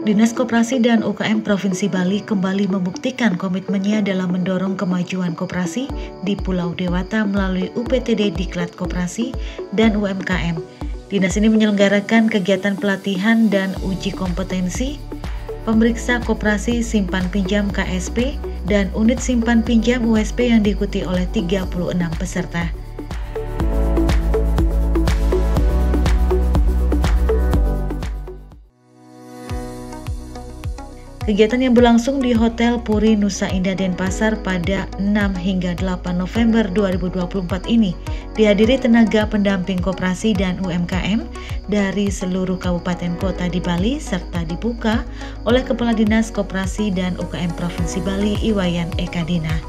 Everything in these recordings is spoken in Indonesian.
Dinas Koperasi dan UKM Provinsi Bali kembali membuktikan komitmennya dalam mendorong kemajuan koperasi di Pulau Dewata melalui UPTD Diklat Koperasi dan UMKM. Dinas ini menyelenggarakan kegiatan pelatihan dan uji kompetensi pemeriksa koperasi simpan pinjam KSP dan unit simpan pinjam USP yang diikuti oleh 36 peserta. Kegiatan yang berlangsung di Hotel Puri Nusa Indah Denpasar pada 6 hingga 8 November 2024 ini dihadiri tenaga pendamping koperasi dan UMKM dari seluruh kabupaten kota di Bali serta dibuka oleh Kepala Dinas Koperasi dan UKM Provinsi Bali Iwayan Ekadina.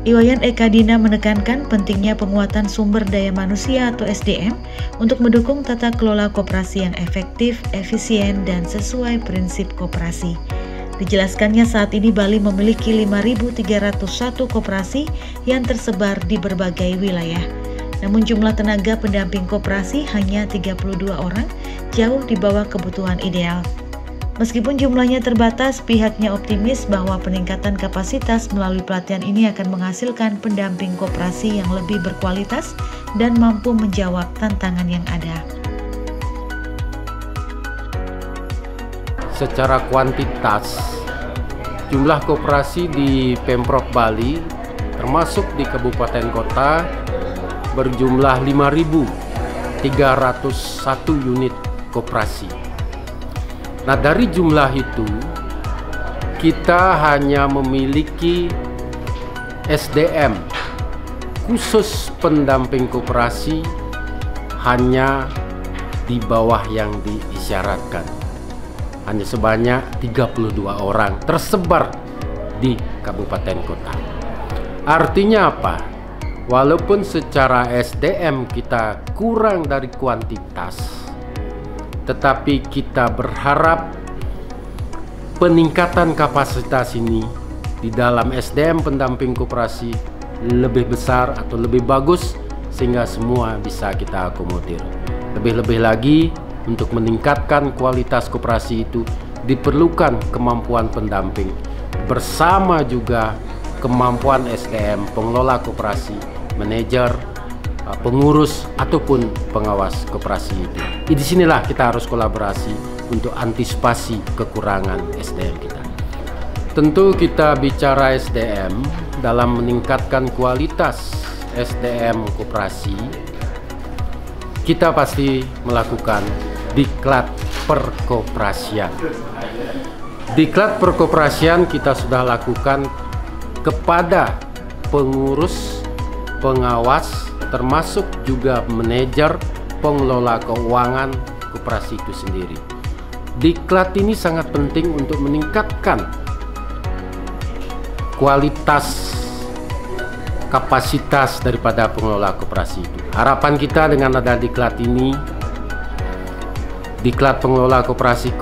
Iwayan Ekadina menekankan pentingnya penguatan sumber daya manusia atau SDM untuk mendukung tata kelola koperasi yang efektif, efisien, dan sesuai prinsip koperasi. Dijelaskannya saat ini Bali memiliki 5.301 koperasi yang tersebar di berbagai wilayah. Namun jumlah tenaga pendamping koperasi hanya 32 orang, jauh di bawah kebutuhan ideal. Meskipun jumlahnya terbatas, pihaknya optimis bahwa peningkatan kapasitas melalui pelatihan ini akan menghasilkan pendamping koperasi yang lebih berkualitas dan mampu menjawab tantangan yang ada. Secara kuantitas, jumlah koperasi di Pemprov Bali, termasuk di kabupaten kota, berjumlah 5.301 unit koperasi. Nah, dari jumlah itu, kita hanya memiliki SDM khusus pendamping koperasi hanya di bawah yang diisyaratkan. Hanya sebanyak 32 orang tersebar di kabupaten kota. Artinya apa? Walaupun secara SDM kita kurang dari kuantitas, tetapi kita berharap peningkatan kapasitas ini di dalam SDM pendamping koperasi lebih besar atau lebih bagus sehingga semua bisa kita akomodir. Lebih-lebih lagi untuk meningkatkan kualitas koperasi itu diperlukan kemampuan pendamping bersama juga kemampuan SDM pengelola koperasi, manajer, pengurus ataupun pengawas koperasi itu. Di sinilah kita harus kolaborasi untuk antisipasi kekurangan SDM kita. Tentu kita bicara SDM dalam meningkatkan kualitas SDM koperasi, kita pasti melakukan diklat perkoperasian. Diklat perkoperasian kita sudah lakukan kepada pengurus, pengawas, termasuk juga manajer pengelola keuangan koperasi itu sendiri. Diklat ini sangat penting untuk meningkatkan kualitas kapasitas daripada pengelola koperasi itu. Harapan kita dengan ada diklat ini, diklat pengelola koperasi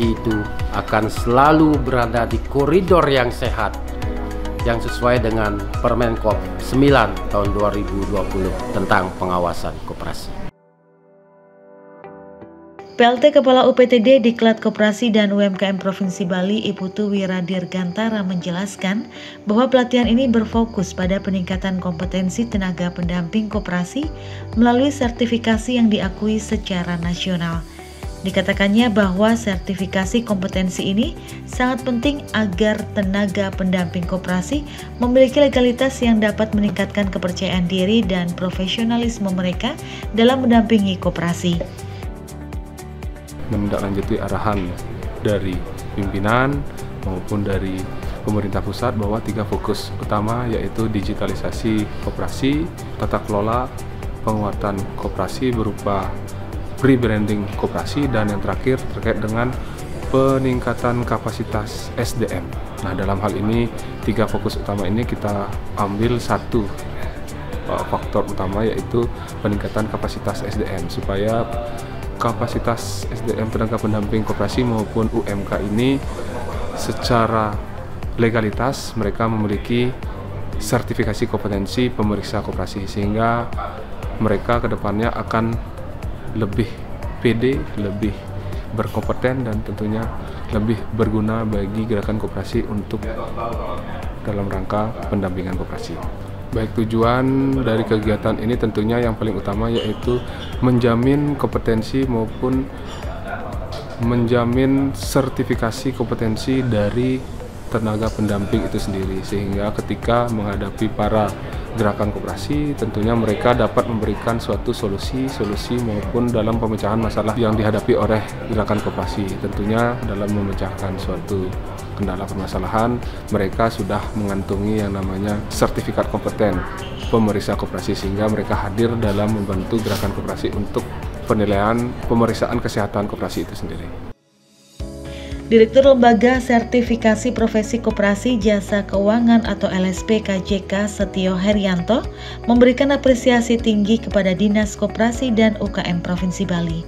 itu akan selalu berada di koridor yang sehat, yang sesuai dengan Permenkop 9 tahun 2020 tentang pengawasan koperasi. PLT Kepala UPTD Diklat Koperasi dan UMKM Provinsi Bali, Iputu Wiradirgantara menjelaskan bahwa pelatihan ini berfokus pada peningkatan kompetensi tenaga pendamping koperasi melalui sertifikasi yang diakui secara nasional. Dikatakannya bahwa sertifikasi kompetensi ini sangat penting agar tenaga pendamping koperasi memiliki legalitas yang dapat meningkatkan kepercayaan diri dan profesionalisme mereka dalam mendampingi koperasi. Menindaklanjuti arahan dari pimpinan maupun dari pemerintah pusat bahwa 3 fokus utama yaitu digitalisasi koperasi, tata kelola, penguatan koperasi berupa rebranding koperasi, dan yang terakhir terkait dengan peningkatan kapasitas SDM. Nah, dalam hal ini 3 fokus utama ini kita ambil satu faktor utama yaitu peningkatan kapasitas SDM supaya kapasitas SDM tenaga pendamping koperasi maupun UMK ini secara legalitas mereka memiliki sertifikasi kompetensi pemeriksa koperasi sehingga mereka kedepannya akan lebih pede, lebih berkompeten, dan tentunya lebih berguna bagi gerakan koperasi untuk dalam rangka pendampingan koperasi. Baik, tujuan dari kegiatan ini tentunya yang paling utama yaitu menjamin kompetensi maupun menjamin sertifikasi kompetensi dari tenaga pendamping itu sendiri, sehingga ketika menghadapi para gerakan koperasi tentunya mereka dapat memberikan suatu solusi maupun dalam pemecahan masalah yang dihadapi oleh gerakan koperasi. Tentunya dalam memecahkan suatu kendala permasalahan, mereka sudah mengantongi yang namanya sertifikat kompeten pemeriksa koperasi, sehingga mereka hadir dalam membantu gerakan koperasi untuk penilaian pemeriksaan kesehatan koperasi itu sendiri. Direktur Lembaga Sertifikasi Profesi Koperasi Jasa Keuangan atau LSP KJK Setio Herianto memberikan apresiasi tinggi kepada Dinas Koperasi dan UKM Provinsi Bali.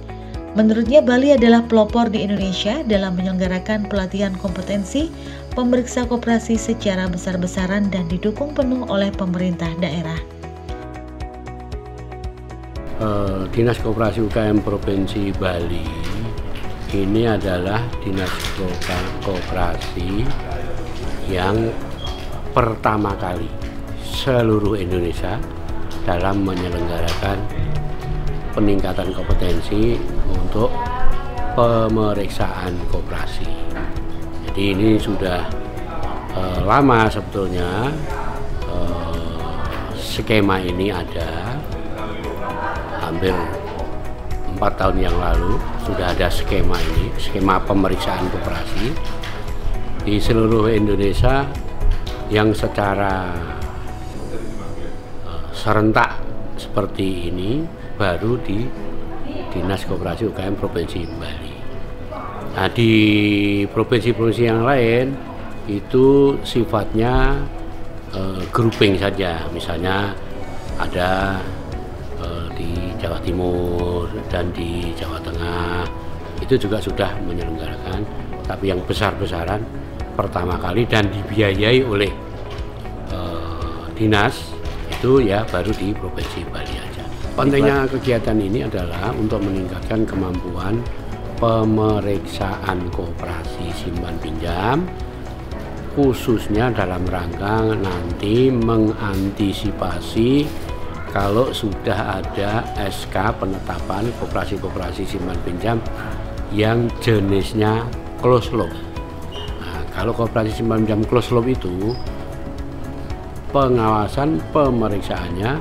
Menurutnya, Bali adalah pelopor di Indonesia dalam menyelenggarakan pelatihan kompetensi pemeriksa koperasi secara besar-besaran dan didukung penuh oleh pemerintah daerah. Dinas Koperasi UKM Provinsi Bali ini adalah dinas koperasi yang pertama kali seluruh Indonesia dalam menyelenggarakan peningkatan kompetensi untuk pemeriksaan koperasi. Jadi ini sudah lama sebetulnya skema ini ada, hampir 4 tahun yang lalu sudah ada skema ini, skema pemeriksaan koperasi di seluruh Indonesia yang secara serentak seperti ini baru di Dinas Koperasi UKM Provinsi Bali. Nah, di provinsi-provinsi yang lain itu sifatnya grouping saja, misalnya ada di Jawa Timur dan di Jawa Tengah itu juga sudah menyelenggarakan, tapi yang besar-besaran pertama kali dan dibiayai oleh dinas itu ya baru di Provinsi Bali aja. Pentingnya kegiatan ini adalah untuk meningkatkan kemampuan pemeriksaan koperasi simpan pinjam, khususnya dalam rangka nanti mengantisipasi kalau sudah ada SK penetapan koperasi-koperasi simpan pinjam yang jenisnya closed loop. Nah, kalau koperasi simpan pinjam closed loop itu pengawasan pemeriksaannya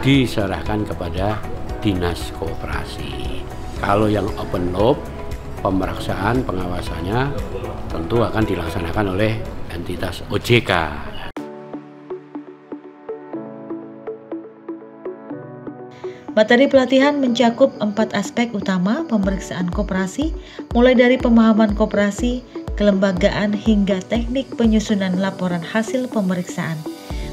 diserahkan kepada Dinas Koperasi. Kalau yang open loop, pemeriksaan pengawasannya tentu akan dilaksanakan oleh entitas OJK. Materi pelatihan mencakup 4 aspek utama pemeriksaan koperasi, mulai dari pemahaman koperasi, kelembagaan, hingga teknik penyusunan laporan hasil pemeriksaan.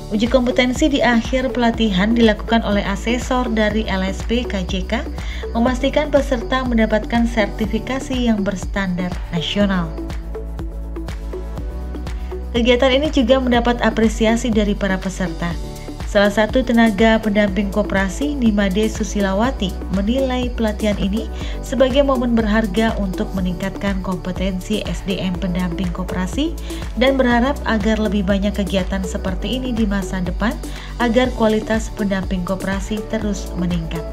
Uji kompetensi di akhir pelatihan dilakukan oleh asesor dari LSP KJK, memastikan peserta mendapatkan sertifikasi yang berstandar nasional. Kegiatan ini juga mendapat apresiasi dari para peserta. Salah satu tenaga pendamping koperasi, Nimade Susilawati, menilai pelatihan ini sebagai momen berharga untuk meningkatkan kompetensi SDM pendamping koperasi dan berharap agar lebih banyak kegiatan seperti ini di masa depan agar kualitas pendamping koperasi terus meningkat.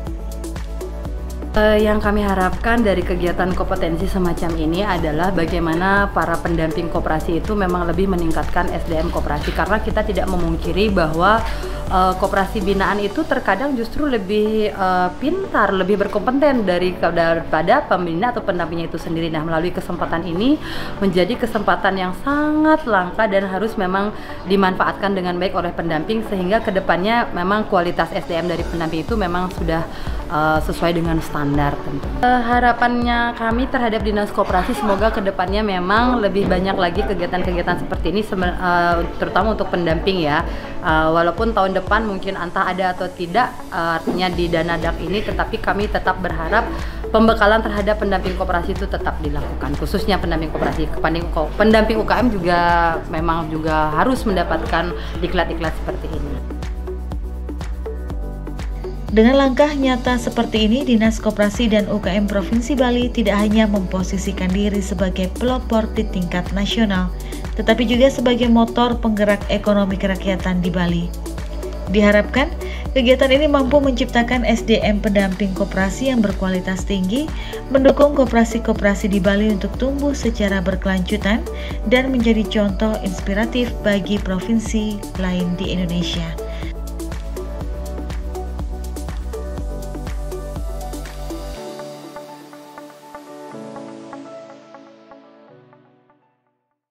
Yang kami harapkan dari kegiatan kompetensi semacam ini adalah bagaimana para pendamping koperasi itu memang lebih meningkatkan SDM koperasi, karena kita tidak memungkiri bahwa koperasi binaan itu terkadang justru lebih pintar, lebih berkompeten daripada pembina atau pendampingnya itu sendiri. Nah, melalui kesempatan ini menjadi kesempatan yang sangat langka dan harus memang dimanfaatkan dengan baik oleh pendamping, sehingga kedepannya memang kualitas SDM dari pendamping itu memang sudah sesuai dengan standar tentu. Harapannya kami terhadap Dinas Koperasi semoga kedepannya memang lebih banyak lagi kegiatan-kegiatan seperti ini, terutama untuk pendamping ya. Walaupun tahun depan mungkin entah ada atau tidak artinya di Danadak ini, tetapi kami tetap berharap pembekalan terhadap pendamping koperasi itu tetap dilakukan, khususnya pendamping koperasi. Pendamping UKM juga memang juga harus mendapatkan diklat-diklat seperti ini. Dengan langkah nyata seperti ini, Dinas Koperasi dan UKM Provinsi Bali tidak hanya memposisikan diri sebagai pelopor di tingkat nasional, tetapi juga sebagai motor penggerak ekonomi kerakyatan di Bali. Diharapkan, kegiatan ini mampu menciptakan SDM pendamping koperasi yang berkualitas tinggi, mendukung koperasi-koperasi di Bali untuk tumbuh secara berkelanjutan, dan menjadi contoh inspiratif bagi provinsi lain di Indonesia.